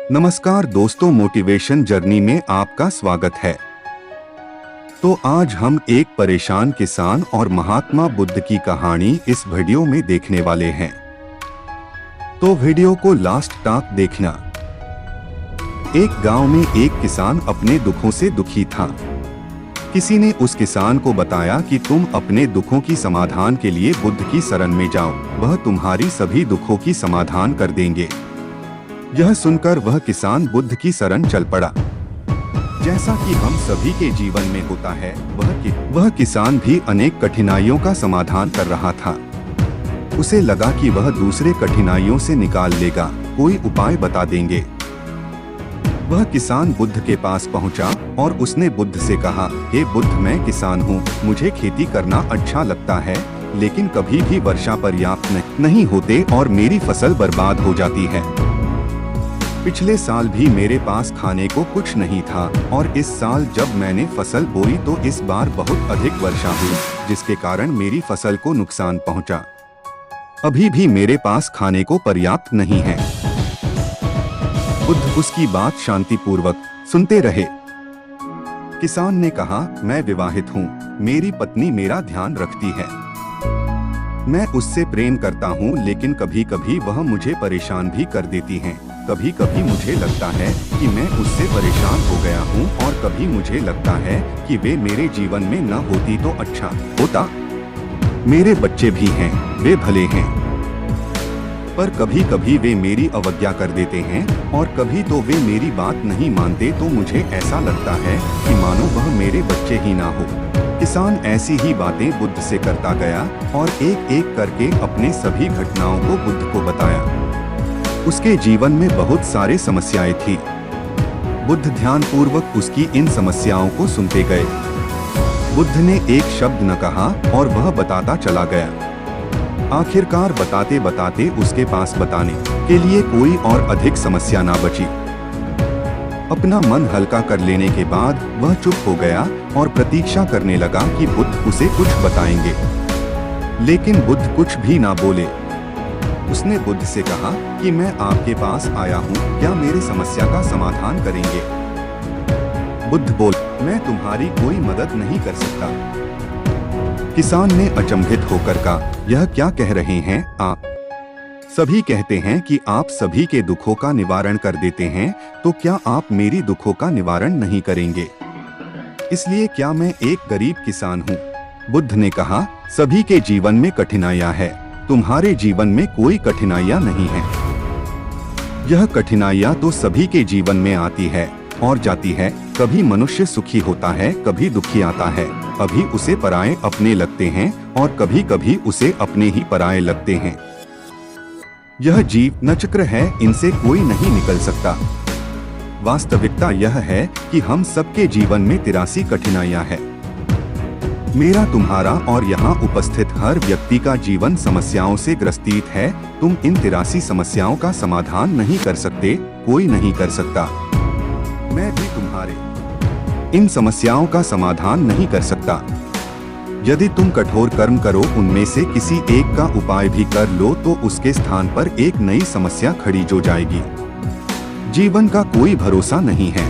नमस्कार दोस्तों, motivation journey में आपका स्वागत है। तो आज हम एक परेशान किसान और महात्मा बुद्ध की कहानी इस वीडियो में देखने वाले हैं, तो वीडियो को लास्ट तक देखना। एक गांव में एक किसान अपने दुखों से दुखी था। किसी ने उस किसान को बताया कि तुम अपने दुखों की समाधान के लिए बुद्ध की शरण में जाओ, वह तुम्हारी सभी दुखों की समाधान कर देंगे। यह सुनकर वह किसान बुद्ध की शरण चल पड़ा। जैसा कि हम सभी के जीवन में होता है, वह किसान भी अनेक कठिनाइयों का समाधान कर रहा था। उसे लगा कि वह दूसरे कठिनाइयों से निकाल लेगा, कोई उपाय बता देंगे। वह किसान बुद्ध के पास पहुंचा और उसने बुद्ध से कहा, हे बुद्ध, मैं किसान हूँ, मुझे खेती करना अच्छा लगता है, लेकिन कभी भी वर्षा पर्याप्त नहीं होते और मेरी फसल बर्बाद हो जाती है। पिछले साल भी मेरे पास खाने को कुछ नहीं था और इस साल जब मैंने फसल बोई तो इस बार बहुत अधिक वर्षा हुई, जिसके कारण मेरी फसल को नुकसान पहुंचा। अभी भी मेरे पास खाने को पर्याप्त नहीं है। बुद्ध उसकी बात शांतिपूर्वक सुनते रहे। किसान ने कहा, मैं विवाहित हूँ, मेरी पत्नी मेरा ध्यान रखती है, मैं उससे प्रेम करता हूँ, लेकिन कभी कभी वह मुझे परेशान भी कर देती है। कभी कभी मुझे लगता है कि मैं उससे परेशान हो गया हूँ और कभी मुझे लगता है कि वे मेरे जीवन में न होती तो अच्छा होता। मेरे बच्चे भी हैं, वे भले हैं, पर कभी कभी वे मेरी अवज्ञा कर देते हैं और कभी तो वे मेरी बात नहीं मानते, तो मुझे ऐसा लगता है कि मानो वह मेरे बच्चे ही ना हो। किसान ऐसी ही बातें बुद्ध से करता गया और एक एक करके अपने सभी घटनाओं को बुद्ध को बताया। उसके जीवन में बहुत सारे समस्याएं थी। बुद्ध ध्यानपूर्वक उसकी इन समस्याओं को सुनते गए। बुद्ध ने एक शब्द न कहा और वह बताता चला गया। आखिरकार बताते बताते उसके पास बताने के लिए कोई और अधिक समस्या ना बची। अपना मन हल्का कर लेने के बाद वह चुप हो गया और प्रतीक्षा करने लगा कि बुद्ध उसे कुछ बताएंगे, लेकिन बुद्ध कुछ भी ना बोले। उसने बुद्ध से कहा कि मैं आपके पास आया हूँ, क्या मेरी समस्या का समाधान करेंगे? बुद्ध बोल, मैं तुम्हारी कोई मदद नहीं कर सकता। किसान ने अचंभित होकर कहा, यह क्या कह रहे हैं आप? सभी कहते हैं कि आप सभी के दुखों का निवारण कर देते हैं, तो क्या आप मेरी दुखों का निवारण नहीं करेंगे? इसलिए क्या मैं एक गरीब किसान हूँ? बुद्ध ने कहा, सभी के जीवन में कठिनाइयाँ है, तुम्हारे जीवन में कोई कठिनाइयाँ नहीं है। यह कठिनाइयाँ तो सभी के जीवन में आती है और जाती है। कभी मनुष्य सुखी होता है, कभी दुखी आता है, कभी उसे पराये अपने लगते हैं और कभी कभी उसे अपने ही पराये लगते हैं। यह जीवन चक्र है, इनसे कोई नहीं निकल सकता। वास्तविकता यह है कि हम सबके जीवन में 83 कठिनाइयाँ हैं। मेरा, तुम्हारा और यहाँ उपस्थित हर व्यक्ति का जीवन समस्याओं से ग्रसित है। तुम इन 83 समस्याओं का समाधान नहीं कर सकते, कोई नहीं कर सकता। मैं भी तुम्हारे इन समस्याओं का समाधान नहीं कर सकता। यदि तुम कठोर कर्म करो, उनमें से किसी एक का उपाय भी कर लो, तो उसके स्थान पर एक नई समस्या खड़ी हो जाएगी। जीवन का कोई भरोसा नहीं है।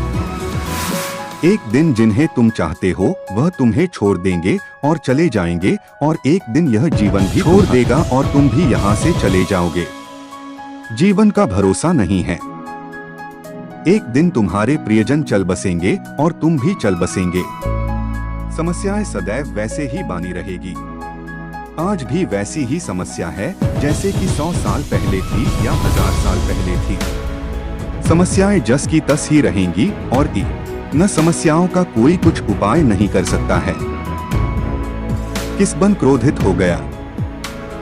एक दिन जिन्हें तुम चाहते हो वह तुम्हें छोड़ देंगे और चले जाएंगे, और एक दिन यह जीवन भी छोड़ देगा और तुम भी यहाँ से चले जाओगे। जीवन का भरोसा नहीं है। एक दिन तुम्हारे प्रियजन चल बसेंगे और तुम भी चल बसेंगे। समस्याएं सदैव वैसे ही बनी रहेगी। आज भी वैसी ही समस्या है जैसे कि 100 साल पहले थी या 1000 साल पहले थी। समस्याएं जस की तस ही रहेंगी और न समस्याओं का कोई कुछ उपाय नहीं कर सकता है। किसबन क्रोधित हो गया।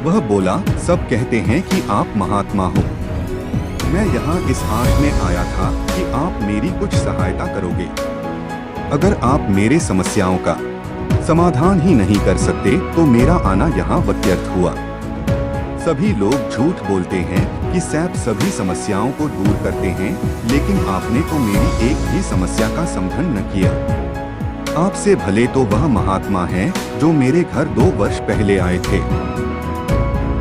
वह बोला, सब कहते हैं कि आप महात्मा हो। मैं यहाँ इस आश में आया था कि आप मेरी कुछ सहायता करोगे। अगर आप मेरे समस्याओं का समाधान ही नहीं कर सकते तो मेरा आना यहाँ व्यर्थ हुआ। सभी लोग झूठ बोलते हैं कि सैप सभी समस्याओं को दूर करते हैं, लेकिन आपने तो मेरी एक भी समस्या का समाधान न किया। आपसे भले तो वह महात्मा हैं जो मेरे घर 2 वर्ष पहले आए थे।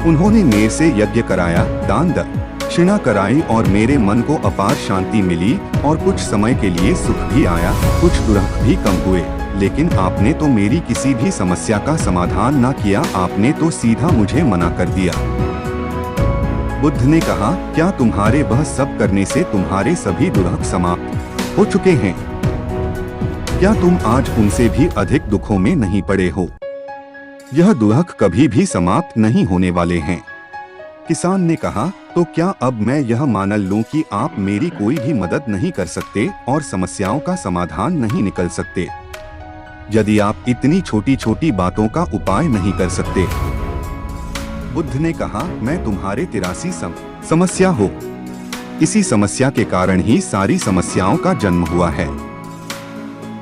उन्होंने मेरे से यज्ञ कराया, दान क्षीणा कराई और मेरे मन को अपार शांति मिली और कुछ समय के लिए सुख भी आया, कुछ दुख भी कम हुए। लेकिन आपने तो मेरी किसी भी समस्या का समाधान ना किया, आपने तो सीधा मुझे मना कर दिया। बुद्ध ने कहा, क्या तुम्हारे वह सब करने से तुम्हारे सभी दुख समाप्त हो चुके हैं? क्या तुम आज उनसे भी अधिक दुखों में नहीं पड़े हो? यह दुख कभी भी समाप्त नहीं होने वाले हैं। किसान ने कहा, तो क्या अब मैं यह मान लूं कि आप मेरी कोई भी मदद नहीं कर सकते और समस्याओं का समाधान नहीं निकल सकते? यदि आप इतनी छोटी छोटी बातों का उपाय नहीं कर सकते? बुद्ध ने कहा, मैं तुम्हारे 83 समस्या हो। इसी समस्या के कारण ही सारी समस्याओं का जन्म हुआ है।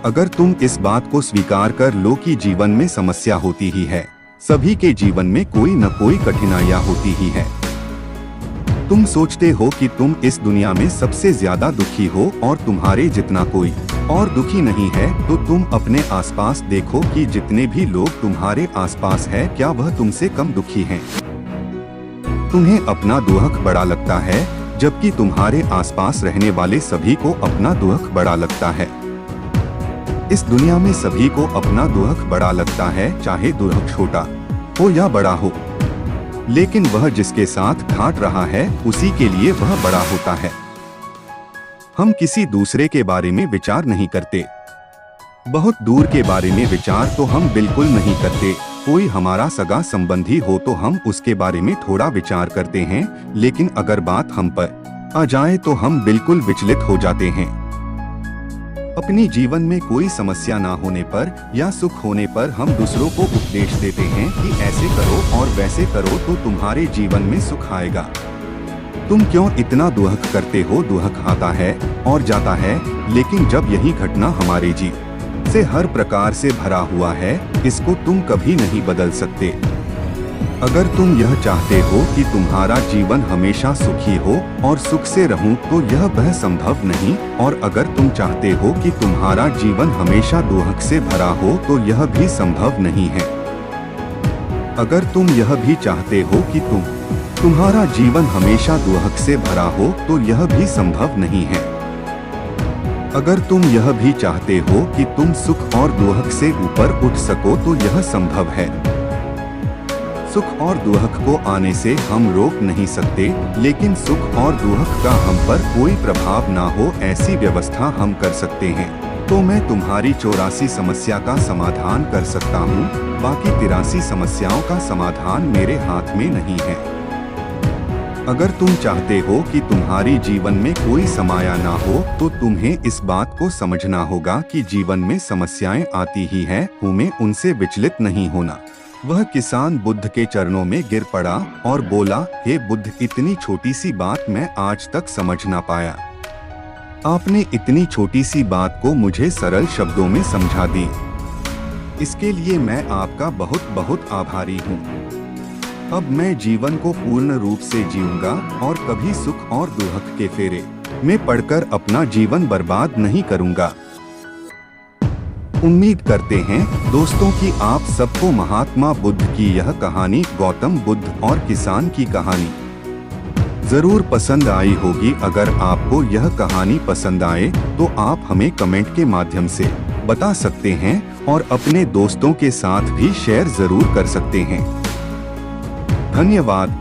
अगर तुम इस बात को स्वीकार कर लो कि जीवन में समस्या होती ही है, सभी के जीवन में कोई न कोई कठिनाइयां होती ही है। तुम सोचते हो कि तुम इस दुनिया में सबसे ज्यादा दुखी हो और तुम्हारे जितना कोई और दुखी नहीं है, तो तुम अपने आसपास देखो कि जितने भी लोग तुम्हारे आसपास है, क्या वह तुमसे कम दुखी हैं? तुम्हें अपना दुख बड़ा लगता है, जबकि तुम्हारे आसपास रहने वाले सभी को अपना दुख बड़ा लगता है। इस दुनिया में सभी को अपना दुख बड़ा लगता है, चाहे दुख छोटा हो या बड़ा हो, लेकिन वह जिसके साथ घाट रहा है उसी के लिए वह बड़ा होता है। हम किसी दूसरे के बारे में विचार नहीं करते, बहुत दूर के बारे में विचार तो हम बिल्कुल नहीं करते। कोई हमारा सगा संबंधी हो तो हम उसके बारे में थोड़ा विचार करते हैं, लेकिन अगर बात हम पर आ जाए तो हम बिल्कुल विचलित हो जाते हैं। अपनी जीवन में कोई समस्या ना होने पर या सुख होने पर हम दूसरों को उपदेश देते हैं कि ऐसे करो और वैसे करो तो तुम्हारे जीवन में सुख आएगा। तुम क्यों इतना दुख करते हो? दुख आता है और जाता है, लेकिन जब यही घटना हमारे जीवन से हर प्रकार से भरा हुआ है, इसको तुम कभी नहीं बदल सकते। अगर तुम यह चाहते हो कि तुम्हारा जीवन हमेशा सुखी हो और सुख से रहूं, तो यह वह संभव नहीं। और अगर तुम चाहते हो कि तुम्हारा जीवन हमेशा दुख से भरा हो, तो यह भी संभव नहीं है। अगर तुम यह भी चाहते हो कि तुम्हारा जीवन हमेशा दुख से भरा हो, तो यह भी संभव नहीं है। अगर तुम यह भी चाहते हो कि तुम सुख और दुख से ऊपर उठ सको, तो यह संभव है। सुख और दुख को आने से हम रोक नहीं सकते, लेकिन सुख और दुख का हम पर कोई प्रभाव ना हो ऐसी व्यवस्था हम कर सकते हैं। तो मैं तुम्हारी 84 समस्या का समाधान कर सकता हूँ, बाकी 83 समस्याओं का समाधान मेरे हाथ में नहीं है। अगर तुम चाहते हो कि तुम्हारी जीवन में कोई समाया ना हो, तो तुम्हें इस बात को समझना होगा कि जीवन में समस्याएं आती ही हैं, हमें उनसे विचलित नहीं होना। वह किसान बुद्ध के चरणों में गिर पड़ा और बोला, हे बुद्ध, इतनी छोटी सी बात मैं आज तक समझ ना पाया। आपने इतनी छोटी सी बात को मुझे सरल शब्दों में समझा दी। इसके लिए मैं आपका बहुत बहुत आभारी हूँ। अब मैं जीवन को पूर्ण रूप से जीऊंगा और कभी सुख और दुख के फेरे में पड़कर अपना जीवन बर्बाद नहीं करूंगा। उम्मीद करते हैं दोस्तों कि आप सबको महात्मा बुद्ध की यह कहानी, गौतम बुद्ध और किसान की कहानी जरूर पसंद आई होगी। अगर आपको यह कहानी पसंद आए तो आप हमें कमेंट के माध्यम से बता सकते हैं और अपने दोस्तों के साथ भी शेयर जरूर कर सकते हैं। धन्यवाद।